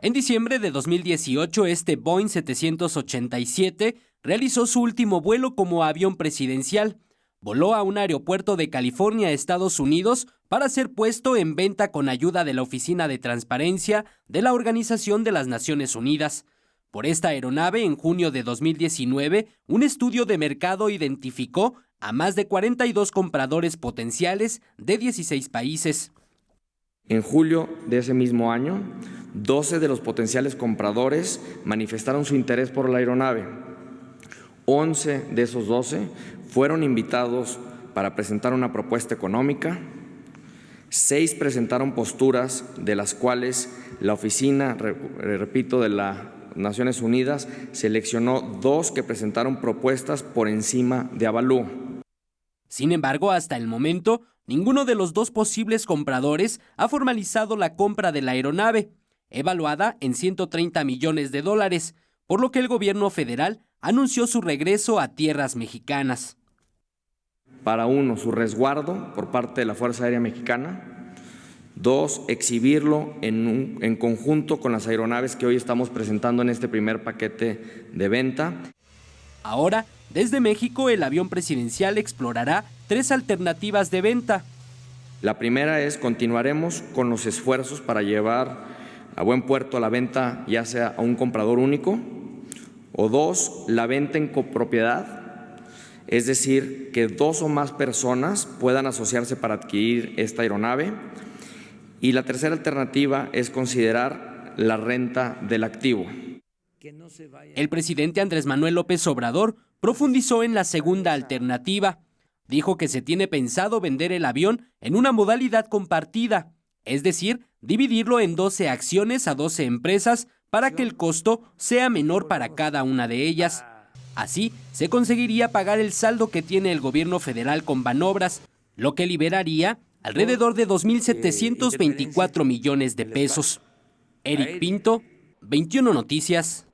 En diciembre de 2018, este Boeing 787 realizó su último vuelo como avión presidencial. Voló a un aeropuerto de California, Estados Unidos, para ser puesto en venta con ayuda de la Oficina de Transparencia de la Organización de las Naciones Unidas. Por esta aeronave, en junio de 2019, un estudio de mercado identificó a más de 42 compradores potenciales de 16 países. En julio de ese mismo año, 12 de los potenciales compradores manifestaron su interés por la aeronave. 11 de esos 12 fueron invitados para presentar una propuesta económica. 6 presentaron posturas, de las cuales la oficina, repito, de las Naciones Unidas seleccionó 2 que presentaron propuestas por encima de Avalúo. Sin embargo, hasta el momento, ninguno de los 2 posibles compradores ha formalizado la compra de la aeronave, evaluada en $130 millones, por lo que el gobierno federal anunció su regreso a tierras mexicanas. Para 1, su resguardo por parte de la Fuerza Aérea Mexicana. 2, exhibirlo en conjunto con las aeronaves que hoy estamos presentando en este primer paquete de venta. Ahora, desde México, el avión presidencial explorará 3 alternativas de venta. La primera es: continuaremos con los esfuerzos para llevar a buen puerto la venta, ya sea a un comprador único, o 2, la venta en copropiedad, es decir, que 2 o más personas puedan asociarse para adquirir esta aeronave. Y la tercera alternativa es considerar la renta del activo. El presidente Andrés Manuel López Obrador profundizó en la segunda alternativa. Dijo que se tiene pensado vender el avión en una modalidad compartida, es decir, dividirlo en 12 acciones a 12 empresas para que el costo sea menor para cada una de ellas. Así, se conseguiría pagar el saldo que tiene el gobierno federal con Banobras, lo que liberaría alrededor de 2.724 millones de pesos. Eric Pinto, 21 Noticias.